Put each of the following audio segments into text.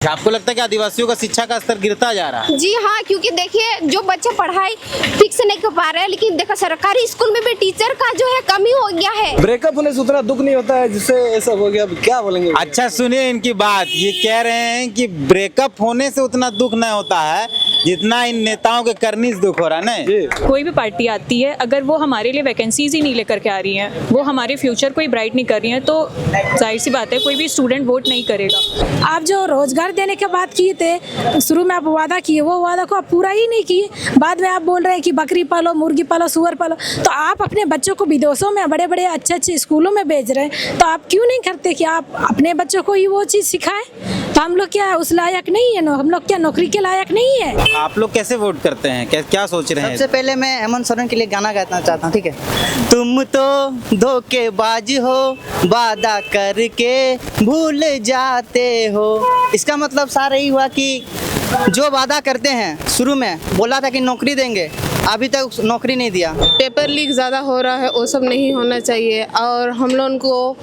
आपको लगता है कि आदिवासियों का शिक्षा का स्तर गिरता जा रहा है? जी हाँ, क्योंकि देखिए जो बच्चे पढ़ाई ठीक से नहीं कर पा रहे हैं, लेकिन देखो सरकारी स्कूल में भी टीचर का जो है कमी हो गया है। ब्रेकअप होने से उतना दुख नहीं होता है जिससे ये सब हो गया। अब क्या बोलेंगे? अच्छा सुनिए इनकी बात, ये कह रहे हैं कि ब्रेकअप होने से उतना दुख नहीं होता है जितना इन नेताओं के करनी से दुख हो रहा है। नहीं, कोई भी पार्टी आती है अगर वो हमारे लिए वैकेंसीज ही नहीं लेकर के आ रही हैं, वो हमारे फ्यूचर को ही ब्राइट नहीं कर रही हैं, तो जाहिर सी बात है कोई भी स्टूडेंट वोट नहीं करेगा। आप जो रोजगार देने की बात किए थे, शुरू में आप वादा किए, वो वादा को आप पूरा ही नहीं किए। बाद में आप बोल रहे हैं कि बकरी पालो, मुर्गी पालो, सुअर पालो। तो आप अपने बच्चों को विदेशों में बड़े बड़े अच्छे अच्छे स्कूलों में भेज रहे हैं, तो आप क्यों नहीं करते कि आप अपने बच्चों को ही वो चीज़ सिखाएं? तो हम लोग क्या उस लायक नहीं है? हम लोग क्या नौकरी के लायक नहीं है? आप लोग कैसे वोट करते हैं, क्या सोच रहे हैं? सबसे पहले मैं हेमंत सोरेन के लिए गाना गाना चाहता हूँ, ठीक है। तुम तो धोखेबाज हो, वादा करके भूल जाते हो। इसका मतलब सारा ही हुआ कि जो वादा करते हैं, शुरू में बोला था कि नौकरी देंगे, अभी तक नौकरी नहीं दिया। पेपर लीक ज़्यादा हो रहा है, वो सब नहीं होना चाहिए और हम लोगों को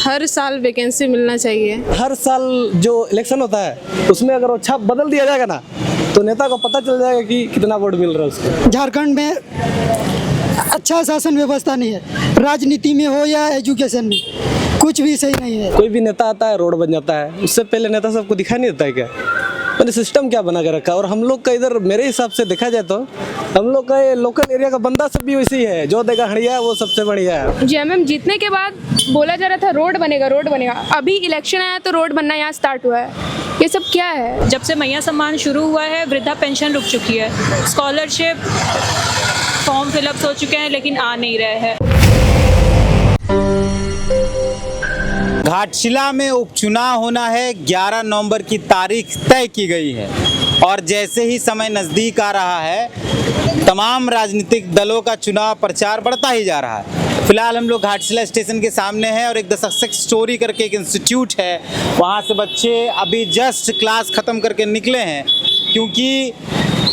हर साल वैकेंसी मिलना चाहिए। हर साल जो इलेक्शन होता है उसमें अगर वो छाप बदल दिया जाएगा ना, तो नेता को पता चल जाएगा कि कितना वोट मिल रहा है उसको। झारखंड में अच्छा शासन व्यवस्था नहीं है, राजनीति में हो या एजुकेशन में, कुछ भी सही नहीं है। कोई भी नेता आता है, रोड बन जाता है, उससे पहले नेता सबको दिखाई नहीं देता है क्या? मैंने सिस्टम क्या बना के रखा। और हम लोग का इधर मेरे हिसाब से देखा जाए तो हम लोग का ये लोकल एरिया का बंदा सब भी वैसे ही है, जो देगा हड़िया वो सबसे बढ़िया है। जेएमएम जीतने के बाद बोला जा रहा था रोड बनेगा, रोड बनेगा। अभी इलेक्शन आया तो रोड बनना यहाँ स्टार्ट हुआ है। ये सब क्या है? जब से मैया सम्मान शुरू हुआ है वृद्धा पेंशन रुक चुकी है, स्कॉलरशिप फॉर्म फिलअप हो चुके हैं लेकिन आ नहीं रहे हैं। घाटशिला में उपचुनाव होना है, 11 नवंबर की तारीख तय की गई है और जैसे ही समय नज़दीक आ रहा है तमाम राजनीतिक दलों का चुनाव प्रचार बढ़ता ही जा रहा है। फिलहाल हम लोग घाटशिला स्टेशन के सामने हैं और एक द सक्सेस स्टोरी करके एक इंस्टीट्यूट है, वहाँ से बच्चे अभी जस्ट क्लास ख़त्म करके निकले हैं, क्योंकि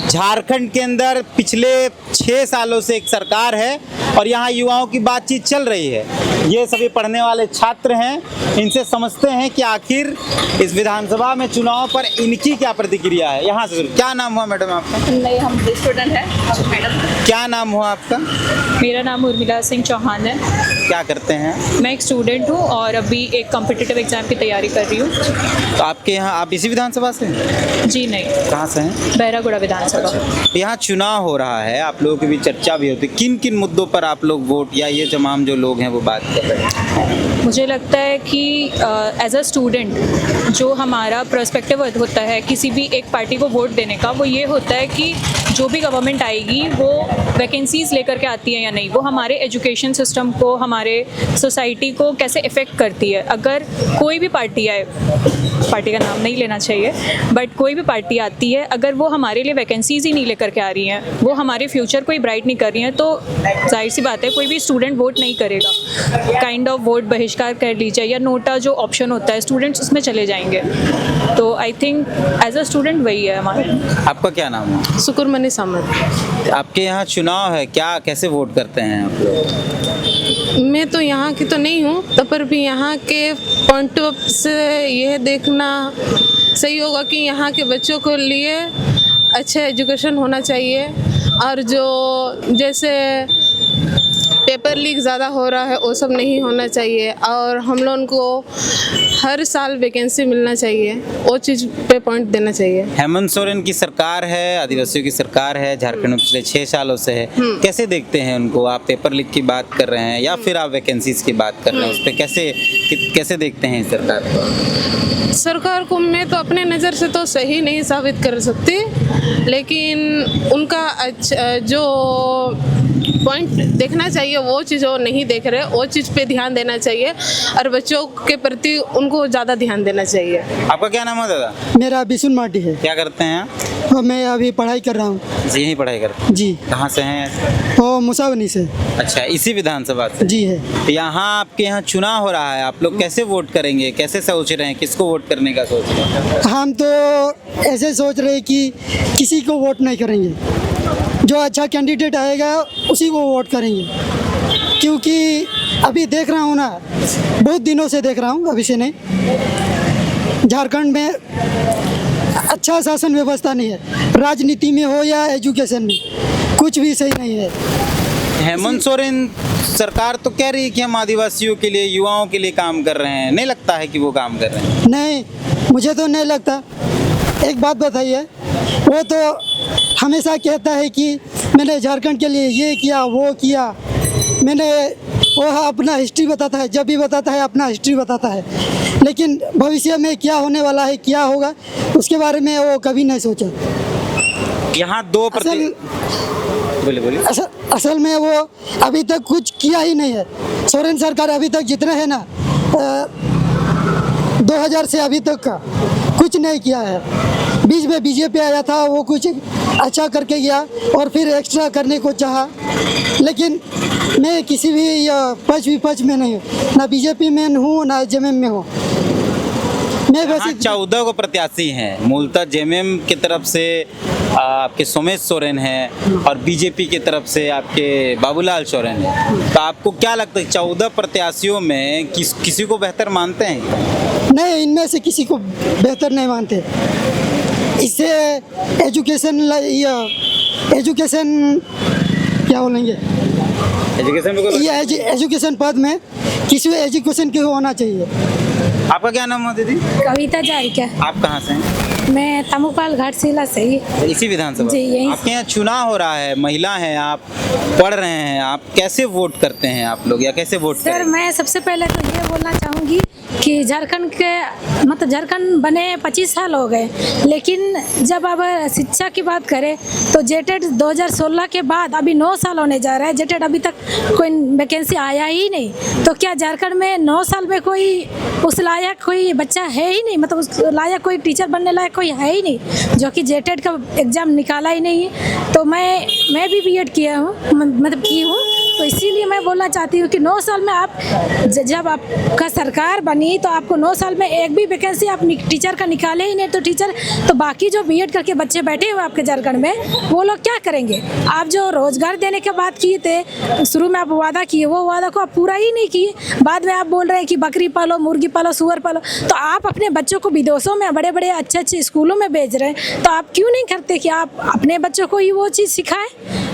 झारखंड के अंदर पिछले 6 सालों से एक सरकार है और यहाँ युवाओं की बातचीत चल रही है। ये सभी पढ़ने वाले छात्र हैं, इनसे समझते हैं कि आखिर इस विधानसभा में चुनाव पर इनकी क्या प्रतिक्रिया है। यहाँ से क्या नाम हुआ मैडम आपका? नहीं, हम स्टूडेंट हैं। मैडम, क्या नाम हुआ आपका? मेरा नाम उर्मिला सिंह चौहान है। क्या करते हैं? मैं एक स्टूडेंट हूँ और अभी एक कॉम्पिटिटिव एग्जाम की तैयारी कर रही हूँ। तो आपके यहाँ, आप इसी विधानसभा से? जी नहीं। कहाँ से हैं? बहरागोड़ा विधानसभा। यहाँ चुनाव हो रहा है, आप लोगों की भी चर्चा भी होती है, किन किन मुद्दों पर आप लोग वोट या ये तमाम जो लोग हैं वो बात कर रहे हैं? मुझे लगता है कि एज अ स्टूडेंट जो हमारा पर्सपेक्टिव होता है किसी भी एक पार्टी को वोट देने का, वो ये होता है कि जो भी गवर्नमेंट आएगी वो वैकेंसीज लेकर के आती है या नहीं, वो हमारे एजुकेशन सिस्टम को, हमारे सोसाइटी को कैसे इफ़ेक्ट करती है। अगर कोई भी पार्टी आए, पार्टी का नाम नहीं लेना चाहिए, बट कोई भी पार्टी आती है अगर वो हमारे लिए वैकेंसीज ही नहीं लेकर के आ रही हैं, वो हमारे फ्यूचर को ही ब्राइट नहीं कर रही हैं, तो जाहिर सी बात है कोई भी स्टूडेंट वोट नहीं करेगा। काइंड ऑफ वोट बहिष्कार कर लीजिए या नोटा जो ऑप्शन होता है, स्टूडेंट्स उसमें चले जाएंगे। तो I think as a student वही है हमारा। आपका क्या नाम है? सुकुरमनी सामंत। आपके यहाँ चुनाव है, क्या कैसे वोट करते हैं आप लोग? मैं तो यहाँ की तो नहीं हूँ, तो पर भी यहाँ के पॉइंट ऑफ से यह देखना सही होगा कि यहाँ के बच्चों को लिए अच्छा एजुकेशन होना चाहिए और जो जैसे पेपर लीक ज़्यादा हो रहा है वो सब नहीं होना चाहिए और हम लोगों को हर साल वैकेंसी मिलना चाहिए, वो चीज़ पे पॉइंट देना चाहिए। हेमंत सोरेन की सरकार है, आदिवासियों की सरकार है, झारखंड में पिछले 6 सालों से है, कैसे देखते हैं उनको? आप पेपर लीक की बात कर रहे हैं या फिर आप वैकेंसीज की बात कर रहे हैं, उस पर कैसे देखते हैं इस सरकार को? सरकार को मैं तो अपने नज़र से तो सही नहीं साबित कर सकती, लेकिन उनका जो पॉइंट देखना चाहिए वो चीज़ वो नहीं देख रहे, वो चीज़ पे ध्यान देना चाहिए और बच्चों के प्रति उनको ज़्यादा ध्यान देना चाहिए। आपका क्या नाम है दादा? मेरा बिशुन माटी है। क्या करते हैं आप? और मैं अभी पढ़ाई कर रहा हूँ। यहीं पढ़ाई करते हैं? जी। कहाँ से हैं? वो मुसावनी से। अच्छा, इसी विधानसभा से? जी है। तो यहाँ आपके यहाँ चुनाव हो रहा है, आप लोग कैसे वोट करेंगे, कैसे सोच रहे हैं, किसको वोट करने का सोच रहे हैं? हम तो ऐसे सोच रहे हैं कि किसी को वोट नहीं करेंगे, जो अच्छा कैंडिडेट आएगा उसी को वोट करेंगे, क्योंकि अभी देख रहा हूँ ना, बहुत दिनों से देख रहा हूँ, अभी से नहीं, झारखंड में अच्छा शासन व्यवस्था नहीं है, राजनीति में हो या एजुकेशन में, कुछ भी सही नहीं है। हेमंत सोरेन सरकार तो कह रही है कि हम आदिवासियों के लिए, युवाओं के लिए काम कर रहे हैं, नहीं लगता है कि वो काम कर रहे हैं? नहीं, मुझे तो नहीं लगता। एक बात बताइए, वो तो हमेशा कहता है कि मैंने झारखंड के लिए ये किया वो किया, मैंने वो अपना हिस्ट्री बताता है, जब भी बताता है अपना हिस्ट्री बताता है, लेकिन भविष्य में क्या होने वाला है, क्या होगा, उसके बारे में वो कभी नहीं सोचा। यहाँ दो बोलिए असल में वो अभी तक कुछ किया ही नहीं है। सोरेन सरकार अभी तक जितना है ना 2000 से अभी तक का कुछ नहीं किया है। बीच में बीजेपी आया था, वो कुछ अच्छा करके गया और फिर एक्स्ट्रा करने को चाहा, लेकिन मैं किसी भी पक्ष विपक्ष में नहीं हूँ, ना बीजेपी में हूँ ना जेएमएम में हूँ। मैं वैसे 14 को प्रत्याशी हैं, मूलतः जेएमएम की तरफ से आपके सोमेश सोरेन हैं और बीजेपी की तरफ से आपके बाबूलाल सोरेन हैं। तो आपको क्या लगता है 14 प्रत्याशियों में किसी को बेहतर मानते हैं? नहीं, इनमें से किसी को बेहतर नहीं मानते। इससे एजुकेशन क्या बोलेंगे, एजुकेशन पद में किसी एजुकेशन के होना चाहिए। आपका क्या नाम है दीदी? कविता जायका। आप कहाँ से हैं? मैं तमुपाल घाटशिला से ही। इसी विधानसभा? जी, यहीं। आपके यहाँ चुनाव हो रहा है, महिला हैं आप, पढ़ रहे हैं आप, कैसे वोट करते हैं आप लोग, या कैसे वोट सर करें? मैं सबसे पहले तो ये बोलना चाहूँगी कि झारखंड के मतलब झारखंड बने 25 साल हो गए, लेकिन जब अब शिक्षा की बात करें तो जेटेड 2016 के बाद अभी 9 साल होने जा रहा है, जेटेड अभी तक कोई वैकेंसी आया ही नहीं। तो क्या झारखंड में 9 साल में कोई उस लायक कोई बच्चा है ही नहीं, मतलब उस लायक कोई टीचर बनने लायक कोई है ही नहीं जो कि जेटेड का एग्ज़ाम निकाला ही नहीं है। तो मैं भी बीएड किया हूँ, मतलब की हूँ, तो इसीलिए मैं बोलना चाहती हूँ कि 9 साल में आप जब आपका सरकार बनी तो आपको 9 साल में एक भी वैकेंसी आप टीचर का निकाले ही नहीं, तो टीचर तो बाकी जो बीएड करके बच्चे बैठे हुए आपके झारखंड में वो लोग क्या करेंगे? आप जो रोजगार देने की बात किए थे, शुरू में आप वादा किए, वो वादा को आप पूरा ही नहीं किए। बाद में आप बोल रहे हैं कि बकरी पालो, मुर्गी पालो, सुअर पालो। तो आप अपने बच्चों को विदेशों में बड़े बड़े अच्छे स्कूलों में भेज रहे हैं, तो आप क्यों नहीं करते कि आप अपने बच्चों को ही वो चीज़ सिखाएं?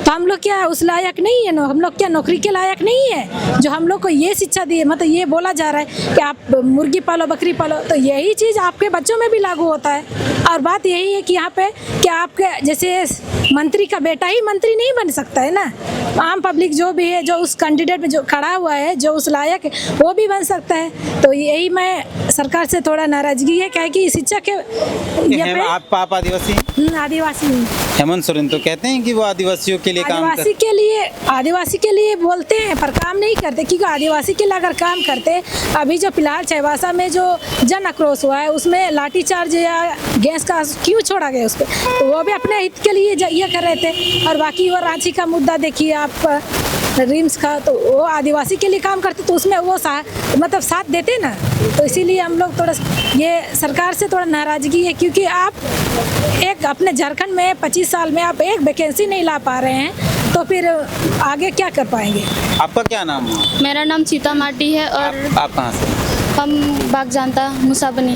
तो हम लोग क्या उस लायक नहीं है? हम लोग क्या नौकरी के लायक नहीं है? जो हम लोग को ये शिक्षा दी है, मतलब ये बोला जा रहा है कि आप मुर्गी पालो, बकरी पालो, तो यही चीज़ आपके बच्चों में भी लागू होता है। और बात यही है कि यहाँ पे कि आपके जैसे मंत्री का बेटा ही मंत्री नहीं बन सकता है ना, आम पब्लिक जो भी है, जो उस कैंडिडेट में जो खड़ा हुआ है, जो उस लायक है, वो भी बन सकता है। तो यही मैं सरकार से थोड़ा नाराजगी है, क्या कि शिक्षा के आप आदिवासी? आदिवासी हूँ। हेमंत सोरेन तो कहते हैं कि वो आदिवासियों के लिए काम आदिवासी के लिए बोलते हैं पर काम नहीं करते, क्योंकि आदिवासी के लिए अगर काम करते, अभी जो फिलहाल चाईबासा में जो जन आक्रोश हुआ है उसमें लाठीचार्ज या गैस का क्यों छोड़ा गया उस पर, तो वो भी अपने हित के लिए ये कर रहे थे। और बाकी वो रांची का मुद्दा देखिए आप, रिम्स का, तो वो आदिवासी के लिए काम करते, तो उसमें वो मतलब साथ देते ना। तो इसीलिए हम लोग थोड़ा ये सरकार से थोड़ा नाराज़गी है, क्योंकि आप एक अपने झारखंड में 25 साल में आप एक वैकेंसी नहीं ला पा रहे हैं, तो फिर आगे क्या कर पाएंगे? आपका क्या नाम है? मेरा नाम सीता माटी है। और आप कहाँ से? हम बाग जानता मुसाबनी।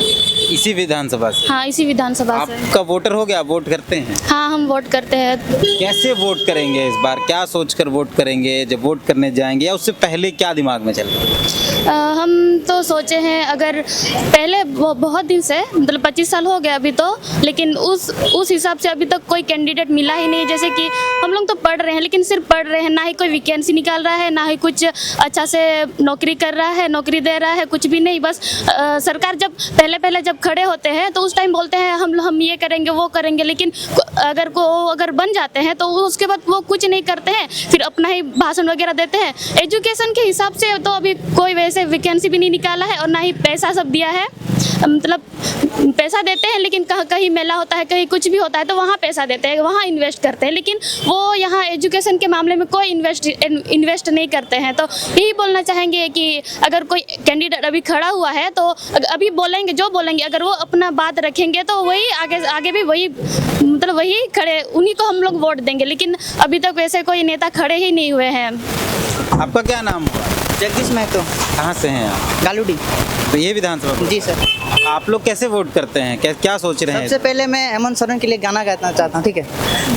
इसी विधानसभा से? हाँ, इसी विधानसभा से। आपका वोटर हो गया, वोट करते हैं? हाँ, हम वोट करते हैं। कैसे वोट करेंगे इस बार, क्या सोचकर वोट करेंगे जब वोट करने जाएंगे, या उससे पहले क्या दिमाग में चल रहा है? हम तो सोचे हैं, अगर पहले बहुत दिन से मतलब 25 साल हो गया अभी तो, लेकिन उस हिसाब से अभी तक कोई कैंडिडेट मिला ही नहीं। जैसे कि हम लोग तो पढ़ रहे हैं, लेकिन सिर्फ पढ़ रहे हैं, ना ही कोई वैकेंसी निकाल रहा है, ना ही कुछ अच्छा से नौकरी कर रहा है, नौकरी दे रहा है, कुछ भी नहीं। बस सरकार जब पहले जब खड़े होते हैं तो उस टाइम बोलते हैं हम ये करेंगे वो करेंगे, लेकिन अगर बन जाते हैं तो उसके बाद वो कुछ नहीं करते हैं, फिर अपना ही भाषण वगैरह देते हैं। एजुकेशन के हिसाब से तो अभी कोई वैसे वैकेंसी भी नहीं निकाला है, और ना ही पैसा सब दिया है। मतलब पैसा देते हैं, लेकिन कहीं मेला होता है, कहीं कुछ भी होता है तो वहाँ पैसा देते हैं, वहाँ इन्वेस्ट करते हैं, लेकिन वो यहाँ एजुकेशन के मामले में कोई इन्वेस्ट नहीं करते हैं। तो यही बोलना चाहेंगे कि अगर कोई कैंडिडेट अभी खड़ा हुआ है तो अभी बोलेंगे जो बोलेंगे, अगर वो अपना बात रखेंगे तो वही आगे भी वही मतलब वही खड़े, उन्हीं को हम लोग वोट देंगे। लेकिन अभी तक वैसे कोई नेता खड़े ही नहीं हुए हैं। आपका क्या नाम हुआ? जगदीश महतो। कहाँ से हैं आप? गालूडी। तो ये विधानसभा? जी सर। आप लोग कैसे वोट करते हैं, क्या सोच रहे हैं? सबसे पहले मैं हेमंत सोरेन के लिए गाना गाना चाहता हूँ, ठीक है।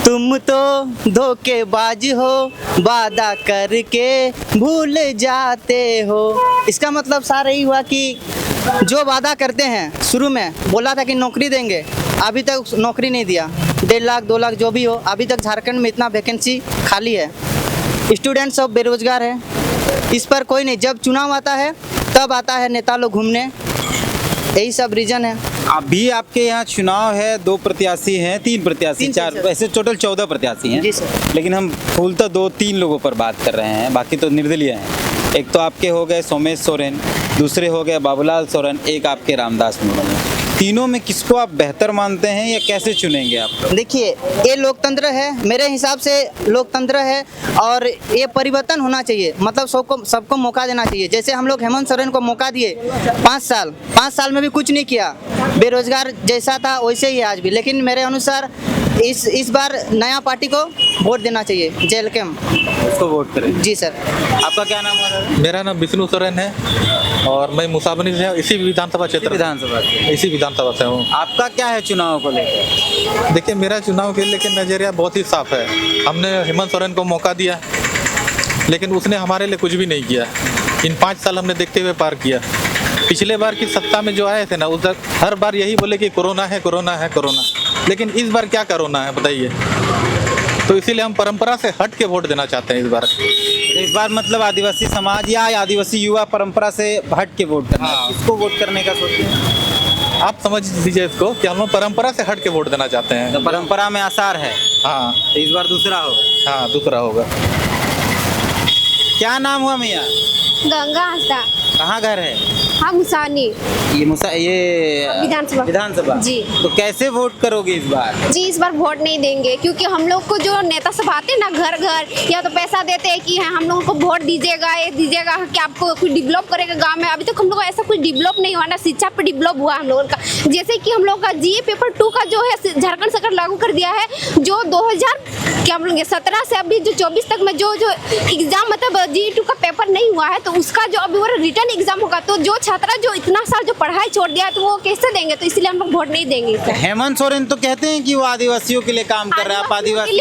तुम तो धोखेबाज हो, वादा करके भूल जाते हो। इसका मतलब सारा यही हुआ कि जो वादा करते हैं, शुरू में बोला था कि नौकरी देंगे, अभी तक नौकरी नहीं दिया। 1.5 लाख 2 लाख जो भी हो, अभी तक झारखंड में इतना वैकेंसी खाली है, स्टूडेंट सब बेरोजगार है। इस पर कोई नहीं, जब चुनाव आता है तब आता है नेता लोग घूमने, यही सब रीजन है। अभी आपके यहाँ चुनाव है, 2 प्रत्याशी हैं, 3 प्रत्याशी, 4, ऐसे टोटल 14 प्रत्याशी हैं। जी सर। लेकिन हम फूलता 2-3 लोगों पर बात कर रहे हैं, बाकी तो निर्दलीय हैं। एक तो आपके हो गए सोमेश सोरेन, दूसरे हो गए बाबूलाल सोरेन, एक आपके रामदास मुर्मू। तीनों में किसको आप बेहतर मानते हैं या कैसे चुनेंगे आप? देखिए, ये लोकतंत्र है, मेरे हिसाब से लोकतंत्र है और ये परिवर्तन होना चाहिए। मतलब सबको मौका देना चाहिए। जैसे हम लोग हेमंत सोरेन को मौका दिए 5 साल में भी कुछ नहीं किया, बेरोजगार जैसा था वैसे ही आज भी। लेकिन मेरे अनुसार इस बार नया पार्टी को वोट देना चाहिए, जेएलकेएम उसको वोट करें। जी सर। आपका क्या नाम है? मेरा नाम विष्णु सोरेन है और मैं मुसाबनी से इसी विधानसभा क्षेत्र इसी विधानसभा से हूँ। आपका क्या है चुनाव को लेकर? देखिए, मेरा चुनाव के लेकिन नज़रिया बहुत ही साफ है। हमने हेमंत सोरेन को मौका दिया, लेकिन उसने हमारे लिए कुछ भी नहीं किया। इन 5 साल हमने देखते हुए पार किया। पिछले बार की सत्ता में जो आए थे ना, उस हर बार यही बोले कि कोरोना है, कोरोना है, कोरोना। लेकिन इस बार क्या कोरोना है बताइए? तो इसीलिए हम परंपरा से हट के वोट देना चाहते हैं इस बार मतलब आदिवासी समाज या आदिवासी युवा परंपरा से हट के वोट करना। हाँ। किसको वोट करने का सोचते हैं? आप समझ लीजिए इसको कि हम लोग परंपरा से हट के वोट देना चाहते हैं। तो परंपरा में आसार है। हाँ, तो इस बार दूसरा होगा। हाँ, दूसरा होगा। क्या नाम हुआ मियाँ? गंगा हंसदा। कहाँ घर है? हाँ, मुसानी। ये विधानसभा जी। तो कैसे वोट करोगे इस बार? जी, इस बार वोट नहीं देंगे क्योंकि हम लोग को जो नेता सब आते हैं ना घर घर, या तो पैसा देते हैं कि हम लोगों को वोट दीजिएगा, ये दीजिएगा कि आपको कुछ डेवलप करेगा गांव में। अभी तक हम लोग ऐसा कुछ डेवलप नहीं हुआ ना, शिक्षा पे डेवलप हुआ हम लोगों का। जैसे कि हम लोग का जीए पेपर 2 का जो है झारखंड सरकार लागू कर दिया है, जो 2017 से अभी जो 24 तक में जो एग्जाम मतलब जीए 2 का पेपर नहीं हुआ है, तो उसका जो अभी रिटर्न एग्जाम होगा, तो जो छात्रा जो इतना साल जो पढ़ाई छोड़ दिया है तो वो कैसे देंगे? तो इसलिए हम लोग वोट नहीं देंगे। हेमंत सोरेन तो कहते हैं कि वो आदिवासियों के लिए काम कर रहा है। आप आदिवासी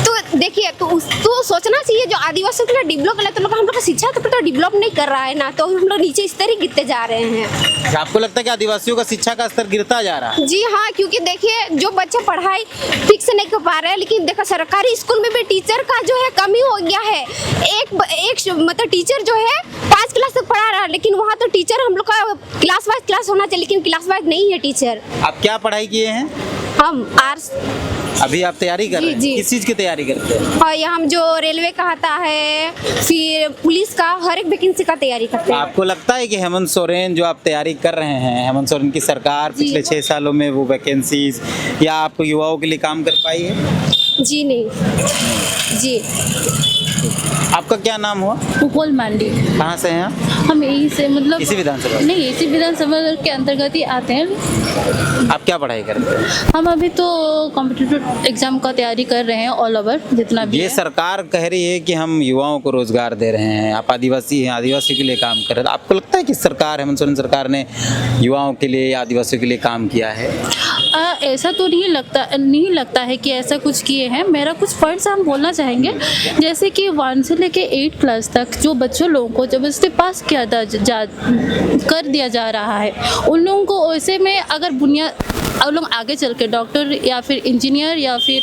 तो देखिए, तो सोचना चाहिए जो आदिवासियों के लिए डेवलप कर, तो हम लोग का शिक्षा तो डेवलप नहीं कर रहा है ना, तो हम लोग नीचे इस तरह गिरते जा रहे हैं। आपको लगता है कि आदिवासियों का शिक्षा का स्तर गिरता जा रहा है? जी हाँ, क्योंकि देखिए जो बच्चे पढ़ाई ठीक से नहीं कर पा रहे हैं, लेकिन देखो सरकारी स्कूल में भी टीचर का जो है कमी हो गया है। एक मतलब टीचर जो है 5 क्लास तक पढ़ा रहा है, लेकिन वहाँ तो टीचर हम लोग का क्लास वाइज क्लास होना चाहिए, लेकिन क्लास वाइज नहीं है टीचर। आप क्या पढ़ाई किए हैं? हम आर्ट्स। अभी आप तैयारी कर रहे हैं? किस चीज़ की तैयारी करते हैं? और ये हम जो रेलवे का आता है, फिर पुलिस का, हर एक वैकेंसी का तैयारी करते हैं। आपको लगता है कि हेमंत सोरेन जो आप तैयारी कर रहे हैं, हेमंत सोरेन की सरकार पिछले 6 सालों में वो वैकेंसीज या आप युवाओं के लिए काम कर पाई है? जी नहीं। जी। आपका क्या नाम हुआ? भूगोल मांडी। कहाँ से हैं आप? हम यही से मतलब इसी विधानसभा? नहीं, इसी विधानसभा के अंतर्गत ही आते हैं। आप क्या पढ़ाई करते हैं? हम अभी तो कॉम्पिटिटिव एग्जाम का तैयारी कर रहे हैं, ऑल ओवर जितना भी ये सरकार कह रही है कि हम युवाओं को रोजगार दे रहे हैं, आप आदिवासी हैं, आदिवासियों के लिए काम कर रहे हैं। आपको लगता है कि सरकार, हेमंत सोरेन सरकार ने युवाओं के लिए, आदिवासियों के लिए काम किया है? ऐसा तो नहीं लगता है कि ऐसा कुछ किए हैं। मेरा कुछ पॉइंट्स हम बोलना चाहेंगे, जैसे कि 1 से लेके 8 क्लास तक जो बच्चों लोगों को जबरदस्ती पास कर दिया जा रहा है, उन लोगों को वैसे में अगर बुनियाद लोग आगे चल के डॉक्टर या फिर इंजीनियर या फिर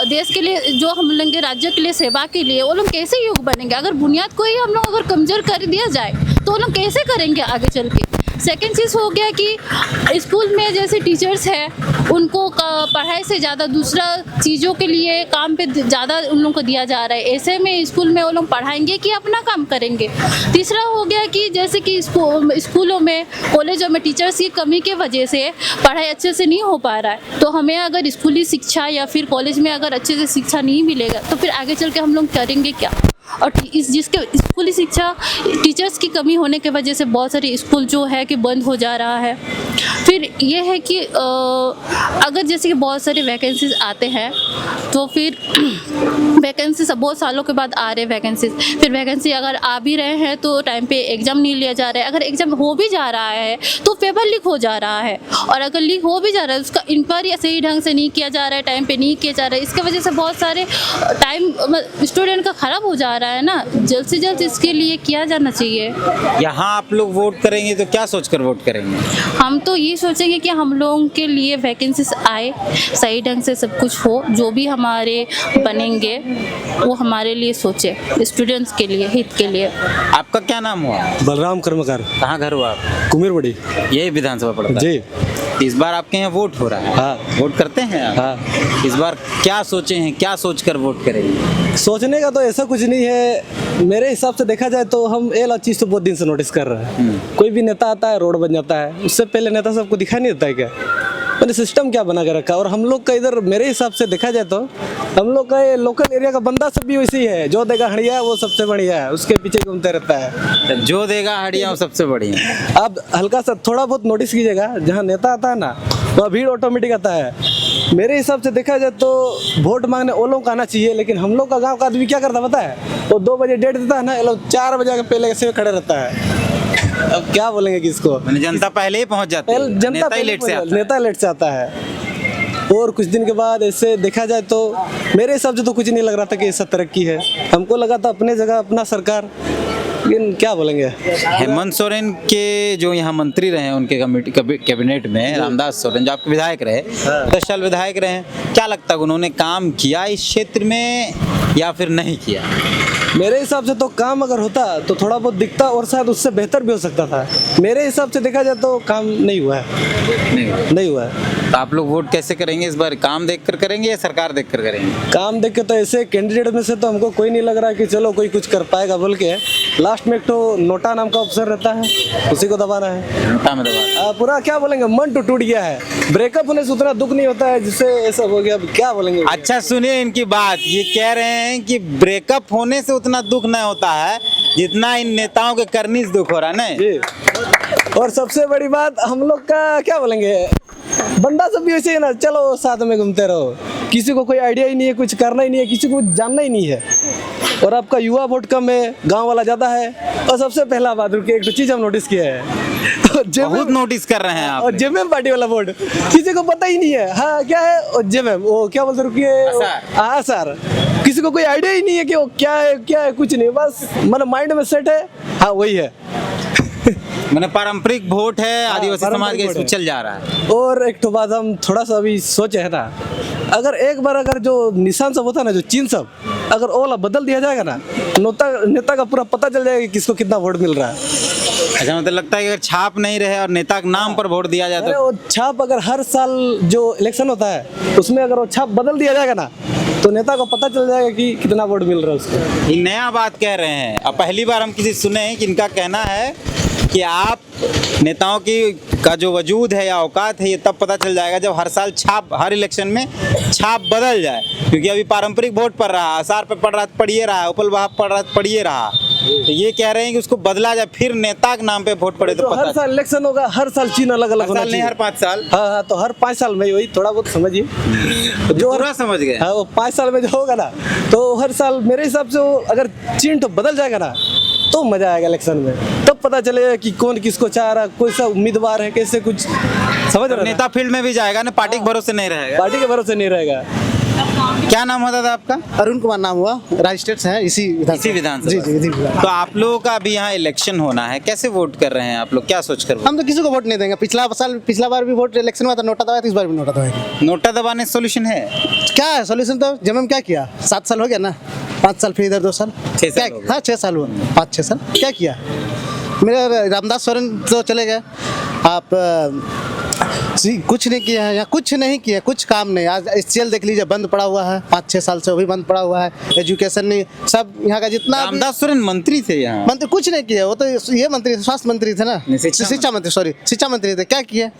देश के लिए जो हम लोग के राज्य के लिए सेवा के लिए वो लोग कैसे योग बनेंगे? अगर बुनियाद को ही हम लोग अगर कमज़ोर कर दिया जाए तो वो लोग कैसे करेंगे आगे चल के? सेकेंड चीज़ हो गया कि स्कूल में जैसे टीचर्स हैं उनको पढ़ाई से ज़्यादा दूसरा चीज़ों के लिए काम पे ज़्यादा उन लोगों को दिया जा रहा है। ऐसे में स्कूल में वो लोग पढ़ाएंगे कि अपना काम करेंगे? तीसरा हो गया कि जैसे कि स्कूलों में, कॉलेजों में टीचर्स की कमी के वजह से पढ़ाई अच्छे से नहीं हो पा रहा है। तो हमें अगर स्कूली शिक्षा या फिर कॉलेज में अगर अच्छे से शिक्षा नहीं मिलेगा तो फिर आगे चल के हम लोग करेंगे क्या? और जिसके स्कूली शिक्षा टीचर्स की कमी होने की वजह से बहुत सारे स्कूल जो है कि बंद हो जा रहा है। फिर ये है कि अगर जैसे कि बहुत सारे वैकेंसीज आते हैं तो फिर वैकेंसी सब बहुत सालों के बाद आ रहे हैं वैकेंसी, फिर वैकेंसी अगर आ भी रहे हैं तो टाइम पे एग्ज़ाम नहीं लिया जा रहा है, अगर एग्ज़ाम हो भी जा रहा है तो पेपर लीक हो जा रहा है, और अगर लीक हो भी जा रहा है उसका इंक्वायरी सही ढंग से नहीं किया जा रहा है, टाइम पे नहीं किया जा रहा है, इसकी वजह से बहुत सारे टाइम स्टूडेंट का ख़राब हो जा रहा है ना। जल्द से जल्द इसके लिए किया जाना चाहिए। यहाँ आप लोग वोट करेंगे तो क्या सोचकर वोट करेंगे? हम तो ये सोचेंगे कि हम लोगों के लिए वैकेंसीज आए, सही ढंग से सब कुछ हो, जो भी हमारे बनेंगे वो हमारे लिए सोचे, स्टूडेंट्स के लिए, हित के लिए। आपका क्या नाम हुआ? बलराम कर्मकार। कहाँ घर हुआ आप? कुमीरबड़ी। यही विधानसभा पड़ता है? जी। इस बार आपके यहाँ वोट हो रहा है? हाँ। वोट करते हैं आप? हाँ। इस बार क्या सोचे हैं, क्या सोचकर वोट करेंगे? सोचने का तो ऐसा कुछ नहीं है, मेरे हिसाब से देखा जाए तो हम ये वाला चीज़ तो बहुत दिन से नोटिस कर रहे हैं। कोई भी नेता आता है रोड बन जाता है, उससे पहले नेता सबको दिखाई नहीं देता है क्या? मैंने सिस्टम क्या बना के रखा। और हम लोग का इधर मेरे हिसाब से देखा जाए तो हम लोग का ये लोकल एरिया का बंदा सब भी वैसे ही है, जो देगा हड़िया वो सबसे बढ़िया है, उसके पीछे घूमते रहता है। जो देगा हड़िया वो सबसे बढ़िया। आप हल्का सा थोड़ा बहुत नोटिस कीजिएगा, जहाँ नेता आता है ना वहाँ भीड़ ऑटोमेटिक आता है। मेरे हिसाब से देखा जाए तो वोट मांगने वो लोग का आना चाहिए, लेकिन हम लोग का गांव का आदमी क्या करता पता है? वो 2 बजे डेट देता है ना, ये लोग 4 बजे के पहले ऐसे खड़े रहता है। अब क्या बोलेंगे किसको? जनता पहले ही पहुंच जाती है, जनता नेता ही लेट से आता है। नेता लेट से आता है। और कुछ दिन के बाद ऐसे देखा जाए तो मेरे हिसाब से तो कुछ नहीं लग रहा था कि ऐसा तरक्की है। हमको लगा था अपने जगह अपना सरकार, लेकिन क्या बोलेंगे। हेमंत सोरेन के जो यहाँ मंत्री रहे उनके कैबिनेट में, रामदास सोरेन जो आपके विधायक रहे, 10 साल विधायक रहे, क्या लगता है उन्होंने काम किया इस क्षेत्र में या फिर नहीं किया? मेरे हिसाब से तो काम अगर होता तो थोड़ा बहुत दिखता और शायद उससे बेहतर भी हो सकता था। मेरे हिसाब से देखा जाए तो काम नहीं हुआ है। नहीं हुआ है। तो आप लोग वोट कैसे करेंगे इस बार? काम देखकर करेंगे या सरकार देखकर करेंगे? काम देख के तो ऐसे कैंडिडेट में से तो हमको कोई नहीं लग रहा है कि चलो कोई कुछ कर पाएगा बोल के। लास्ट में एक तो नोटा नाम का ऑप्शन रहता है, उसी को दबाना है। नोटा में दबा पूरा क्या बोलेंगे, मन तो टूट गया है। ब्रेकअप होने से उतना दुख नहीं होता है जिससे ऐसा हो गया। अब क्या बोलेंगे? अच्छा सुनिए इनकी बात, ये कह रहे हैं कि ब्रेकअप होने से उतना दुख नहीं होता है जितना इन नेताओं के करनी से दुख हो रहा है। नहीं। और सबसे बड़ी बात हम लोग का क्या बोलेंगे, बंदा सब भी वैसे है ना, चलो साथ में घूमते रहो, किसी को कोई आइडिया ही नहीं है, कुछ करना ही नहीं है, किसी को जानना ही नहीं है। और आपका युवा वोट कम है, गांव वाला ज़्यादा है। और सबसे पहला बात रुकिए, एक तो चीज़ हम नोटिस किया है, बहुत नोटिस कर रहे हैं आप। और जेएमएम पार्टी वाला वोट किसी को पता ही नहीं है। हाँ क्या है, और जेएमएम वो क्या बोलते, रुकिए, हाँ सर, किसी को कोई आइडिया ही नहीं है कि वो क्या है कुछ नहीं, बस मन माइंड में सेट है, हाँ वही है। मैंने पारंपरिक वोट है, आदिवासी समाज का चल जा रहा है। और एक तो बात हम थोड़ा सा अभी सोचे है ना, अगर एक बार अगर जो निशान सब होता है ना, जो चिन्ह सब, अगर वो वाला बदल दिया जाएगा ना, नेता का पूरा पता चल जाएगा कि किसको कितना वोट मिल रहा है। अच्छा, मतलब लगता है कि अगर छाप नहीं रहे और नेता के नाम पर वोट दिया जाए तो वो छाप अगर हर साल जो इलेक्शन होता है उसमें अगर वो छाप बदल दिया जाएगा ना, तो नेता को पता चल जाएगा कि कितना वोट मिल रहा है उसको। ये नया बात कह रहे हैं। अब पहली बार हम किसी सुने हैं कि इनका कहना है कि आप नेताओं की का जो वजूद है या औकात है ये तब पता चल जाएगा जब हर साल छाप, हर इलेक्शन में छाप बदल जाए। क्योंकि अभी पारंपरिक वोट पड़ रहा, आसार पे पढ़िए रहा, उपल वहां पढ़िए रहा, तो ये कह रहे हैं कि उसको बदला जाए, फिर नेता के नाम पे वोट पड़े तो हर साल इलेक्शन होगा, हर साल चिन्ह अलग अलग होना चाहिए। हर 5 साल। हाँ, तो हर 5 साल में वही थोड़ा बहुत समझिए, जो पूरा समझ गए। हाँ, वो 5 साल में जो होगा ना, तो हर साल मेरे हिसाब से वो अगर चिन्ह तो बदल जाएगा ना, तो मजा आएगा इलेक्शन में। तब पता चलेगा कि कौन किसको चाह रहा, कोई सा उम्मीदवार है, कैसे कुछ समझ रहे। नेता फील्ड में भी जाएगा ना, पार्टी के भरोसे नहीं रहेगा। पार्टी के भरोसे नहीं रहेगा। क्या नाम होता था आपका? अरुण कुमार नाम हुआ, राजस्टेट से है, इसी विधानसभा। जी। तो आप लोगों का अभी यहाँ इलेक्शन होना है, कैसे वोट कर रहे हैं आप लोग, क्या सोच कर? हम तो किसी को वोट नहीं देंगे। पिछला बार भी वोट इलेक्शन हुआ था, नोटा दबाया था, इस बार भी नोटा दबाया। नोटा दबाने सोल्यूशन है क्या है सोल्यूशन? तो जेएमएम क्या किया, 7 साल हो गया ना, 5 साल फिर इधर 2 साल, 6 साल। हाँ 6 साल हुआ, 5-6 साल क्या किया? मेरे रामदास सोरेन तो चले गए, आप कुछ नहीं किया है, यहाँ कुछ नहीं किया, कुछ काम नहीं। आज SCL देख लीजिए, बंद पड़ा हुआ है 5-6 साल से, वो भी बंद पड़ा हुआ है। एजुकेशन नहीं, सब यहाँ का जितना रामदास सोरेन मंत्री थे, यहाँ मंत्री कुछ नहीं किया। वो तो ये मंत्री थे, स्वास्थ्य मंत्री थे ना, शिक्षा मंत्री, सॉरी शिक्षा मंत्री थे। क्या किए?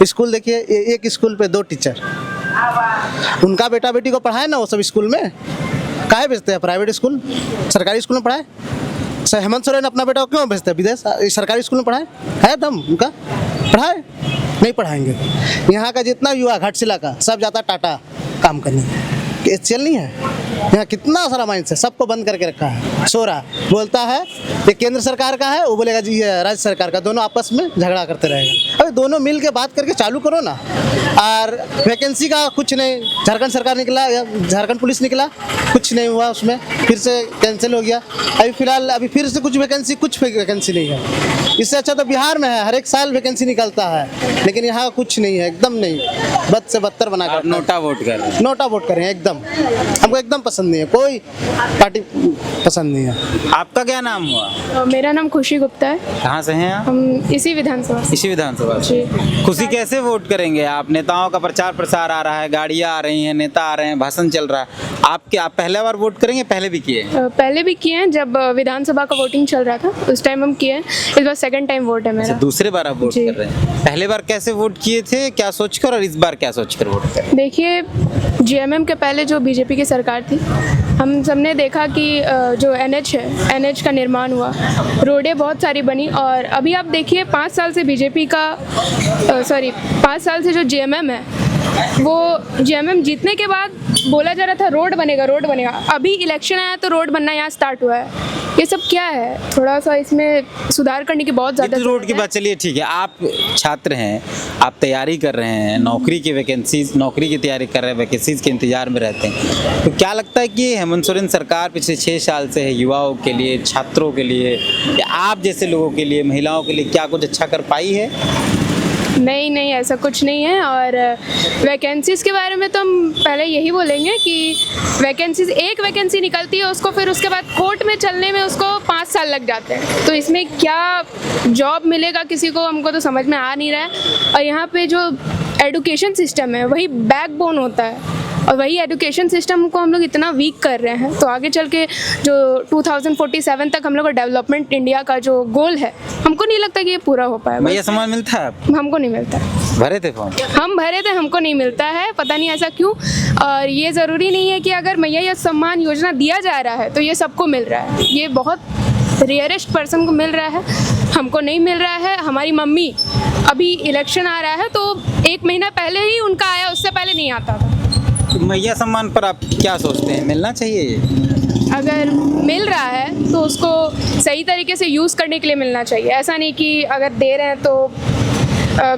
स्कूल देखिए, एक स्कूल पे 2 टीचर, उनका बेटा बेटी को पढ़ाए ना वो सब स्कूल में, काहे भेजते हैं प्राइवेट स्कूल, सरकारी स्कूल में पढ़ाए? हेमंत सोरेन अपना बेटा को क्यों भेजते हैं विदेश, सरकारी स्कूल में पढ़ाए? है दम उनका, पढ़ाए? नहीं पढ़ाएंगे। यहाँ का जितना युवा घाटशिला का सब जाता टाटा काम करने, SCL नहीं है। यहाँ कितना सारा माइंस है, सबको बंद करके रखा है, सो रहा है, बोलता है ये केंद्र सरकार का है, वो बोलेगा जी ये राज्य सरकार का, दोनों आपस में झगड़ा करते रहेगा। अभी दोनों मिल के बात करके चालू करो ना। और वैकेंसी का कुछ नहीं, झारखंड सरकार निकला या झारखंड पुलिस निकला, कुछ नहीं हुआ उसमें, फिर से कैंसिल हो गया। अभी फिलहाल अभी फिर से कुछ वैकेंसी नहीं है। इससे अच्छा तो बिहार में है, हर एक साल वैकेंसी निकलता है, लेकिन यहाँ कुछ नहीं है, एकदम नहीं, बद से बदतर बना कर नोटा वोट कर रहे हैं। नोटा वोट करें एकदम, हमको एकदम पसंद नहीं है, कोई पार्टी पसंद नहीं है। आपका क्या नाम हुआ? मेरा नाम खुशी गुप्ता है। कहाँ से हैं आप? हम इसी विधानसभा से। इसी विधानसभा से। खुशी कैसे वोट करेंगे आप? नेताओं का प्रचार प्रसार आ रहा है, गाड़ियाँ आ रही हैं, नेता आ रहे हैं, भाषण चल रहा है, आप पहले बार वोट करेंगे? पहले भी किए? पहले भी किए हैं, जब विधानसभा का वोटिंग चल रहा था उस टाइम हम किए हैं। इस बार सेकंड टाइम वोट है मेरा। दूसरे बार आप वोट कर रहे हैं? पहले बार कैसे वोट किए थे, क्या सोचकर, और इस बार क्या सोचकर वोट कर रहे हैं? देखिए, जीएमएम के पहले जो बीजेपी की सरकार थी, हम सबने देखा कि जो एनएच है, एनएच का निर्माण हुआ, रोडें बहुत सारी बनी। और अभी आप देखिए 5 साल से बीजेपी का 5 साल से जो जीएमएम है, वो जीएमएम जीतने के बाद बोला जा रहा था रोड बनेगा, रोड बनेगा। अभी इलेक्शन आया तो रोड बनना यहाँ स्टार्ट हुआ है। ये सब क्या है? थोड़ा सा इसमें सुधार करने की बहुत ज़्यादा रोड की बात चलिए ठीक है, आप छात्र हैं, आप तैयारी कर रहे हैं, नौकरी की वैकेंसीज, नौकरी की तैयारी कर रहे हैं, वैकेंसीज के इंतजार में रहते हैं, तो क्या लगता है कि हेमंत सोरेन सरकार पिछले 6 साल से है युवाओं के लिए, छात्रों के लिए, या आप जैसे लोगों के लिए, महिलाओं के लिए क्या कुछ अच्छा कर पाई है? नहीं, ऐसा कुछ नहीं है। और वैकेंसीज़ के बारे में तो हम पहले यही बोलेंगे कि वैकेंसीज, एक वैकेंसी निकलती है उसको फिर उसके बाद कोर्ट में चलने में उसको 5 साल लग जाते हैं, तो इसमें क्या जॉब मिलेगा किसी को, हमको तो समझ में आ नहीं रहा है। और यहाँ पे जो एजुकेशन सिस्टम है वही बैकबोन होता है, और वही एजुकेशन सिस्टम को हम लोग इतना वीक कर रहे हैं, तो आगे चल के जो 2047 तक हम लोग का डेवलपमेंट इंडिया का जो गोल है, हमको नहीं लगता कि ये पूरा हो पाएगा। मैया सम्मान मिलता है? हमको नहीं मिलता। भरे थे फॉर्म? हम भरे थे, हमको नहीं मिलता है, पता नहीं ऐसा क्यों। और ये ज़रूरी नहीं है कि अगर मैया सम्मान योजना दिया जा रहा है तो ये सबको मिल रहा है, ये बहुत रेयरेस्ट पर्सन को मिल रहा है, हमको नहीं मिल रहा है। हमारी मम्मी, अभी इलेक्शन आ रहा है तो 1 महीना पहले ही उनका आया, उससे पहले नहीं आता था। तो मैया सम्मान पर आप क्या सोचते हैं, मिलना चाहिए ये? अगर मिल रहा है तो उसको सही तरीके से यूज़ करने के लिए मिलना चाहिए, ऐसा नहीं कि अगर दे रहे हैं तो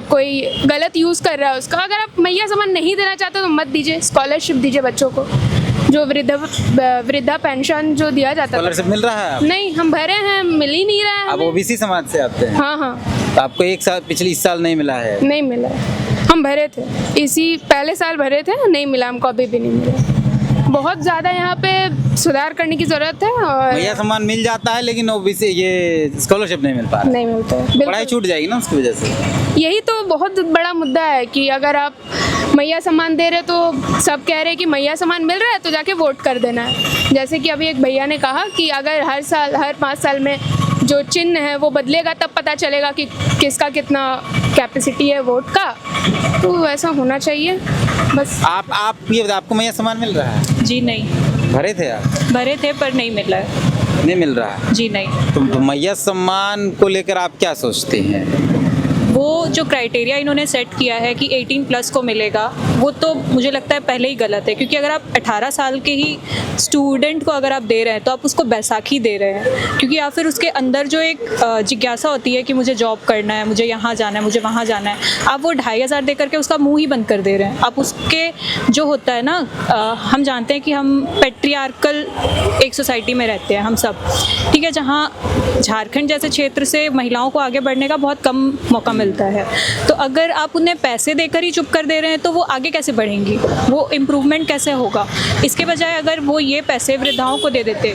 कोई गलत यूज़ कर रहा है उसका। अगर आप मैया सम्मान नहीं देना चाहते तो मत दीजिए, स्कॉलरशिप दीजिए बच्चों को, जो वृद्धा पेंशन जो दिया जाता है। स्कॉलरशिप मिल रहा है? नहीं, हम भरे हैं, मिल ही नहीं रहा है। आप ओबीसी समाज से आते हैं? हाँ। तो आपको पिछले इस साल नहीं मिला है? नहीं मिला है, हम भरे थे, इसी पहले साल भरे थे, नहीं मिला हमको, अभी भी नहीं मिला। बहुत ज़्यादा यहाँ पे सुधार करने की ज़रूरत है। और मैया सम्मान मिल जाता है लेकिन ओबीसी ये स्कॉलरशिप नहीं मिल पा रहा। नहीं मिलता है, पढ़ाई छूट जाएगी ना उसकी वजह से। यही तो बहुत बड़ा मुद्दा है कि अगर आप मैया सम्मान दे रहे तो सब कह रहे हैं कि मैया सम्मान मिल रहा है तो जाके वोट कर देना है। जैसे कि अभी एक भैया ने कहा कि अगर हर 5 साल में जो चिन्ह है वो बदलेगा तब पता चलेगा कि किसका कितना कैपेसिटी है वोट का, तो ऐसा होना चाहिए बस। आपको मैया सम्मान मिल रहा है? जी नहीं। भरे थे आप? भरे थे पर नहीं मिल रहा है। नहीं मिल रहा है? जी नहीं। तो मैया सम्मान को लेकर आप क्या सोचते हैं? वो जो क्राइटेरिया इन्होंने सेट किया है कि 18+ को मिलेगा, वो तो मुझे लगता है पहले ही गलत है, क्योंकि अगर आप 18 साल के ही स्टूडेंट को अगर आप दे रहे हैं तो आप उसको बैसाखी दे रहे हैं, क्योंकि या फिर उसके अंदर जो एक जिज्ञासा होती है कि मुझे जॉब करना है, मुझे यहाँ जाना है, मुझे वहाँ जाना है, आप वो 2500 दे करके उसका मुँह ही बंद कर दे रहे हैं। आप उसके जो होता है ना, हम जानते हैं कि हम पेट्रियार्कल एक सोसाइटी में रहते हैं हम सब, ठीक है, जहाँ झारखंड जैसे क्षेत्र से महिलाओं को आगे बढ़ने का बहुत कम मौका मिलता है। तो अगर आप उन्हें पैसे देकर ही चुप कर दे रहे हैं तो वो आगे कैसे बढ़ेंगी, वो इम्प्रूवमेंट कैसे होगा? इसके बजाय अगर वो ये पैसे वृद्धाओं को दे देते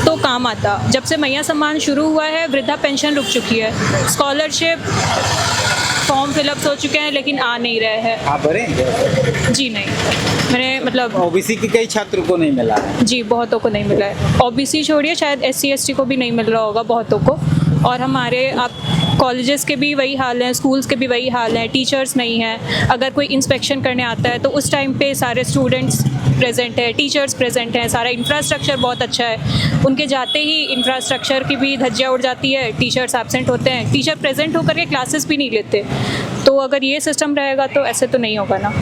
तो काम आता। जब से मैया सम्मान शुरू हुआ है वृद्धा पेंशन रुक चुकी है, स्कॉलरशिप फॉर्म फिलअप हो चुके हैं लेकिन आ नहीं रहे हैं। आप भरे? जी नहीं, मैंने मतलब ओबीसी के कई छात्रों को नहीं मिला है। जी, बहुतों को नहीं मिला है। ओबीसी छोड़िए, शायद SC ST को भी नहीं मिल रहा होगा बहुतों को। और हमारे आप कॉलेजेस के भी वही हाल हैं, स्कूल्स के भी वही हाल हैं, टीचर्स नहीं हैं। अगर कोई इंस्पेक्शन करने आता है तो उस टाइम पे सारे स्टूडेंट्स प्रेजेंट है, टीचर्स प्रेजेंट हैं, सारा इंफ्रास्ट्रक्चर बहुत अच्छा है, उनके जाते ही इंफ्रास्ट्रक्चर की भी धज्जियाँ उड़ जाती है, टीचर्स एब्सेंट होते हैं, टीचर प्रेजेंट होकर के क्लासेस भी नहीं लेते। तो अगर ये सिस्टम रहेगा तो ऐसे तो नहीं होगा ना।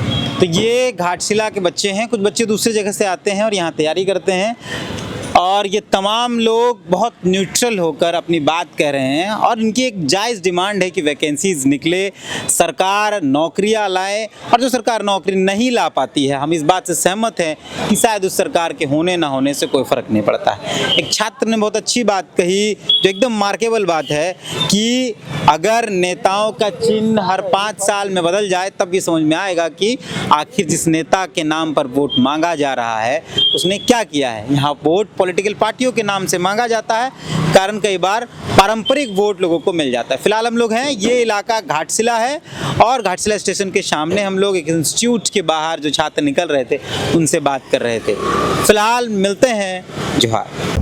तो ये घाटशिला के बच्चे हैं, कुछ बच्चे दूसरी जगह से आते हैं और यहाँ तैयारी करते हैं और ये तमाम लोग बहुत न्यूट्रल होकर अपनी बात कह रहे हैं और इनकी एक जायज़ डिमांड है कि वैकेंसीज निकले, सरकार नौकरियां लाए और जो सरकार नौकरी नहीं ला पाती है, हम इस बात से सहमत हैं कि शायद उस सरकार के होने ना होने से कोई फ़र्क नहीं पड़ता है। एक छात्र ने बहुत अच्छी बात कही जो एकदम मार्केबल बात है कि अगर नेताओं का चिन्ह हर 5 साल में बदल जाए तब ये समझ में आएगा कि आखिर जिस नेता के नाम पर वोट मांगा जा रहा है उसने क्या किया है। यहाँ वोट पॉलिटिकल पार्टियों के नाम से मांगा जाता है, कारण कई बार पारंपरिक वोट लोगों को मिल जाता है। फिलहाल हम लोग हैं, ये इलाका घाटशिला है और घाटशिला स्टेशन के सामने हम लोग एक इंस्टीट्यूट के बाहर जो छात्र निकल रहे थे उनसे बात कर रहे थे। फिलहाल मिलते हैं, जोहार।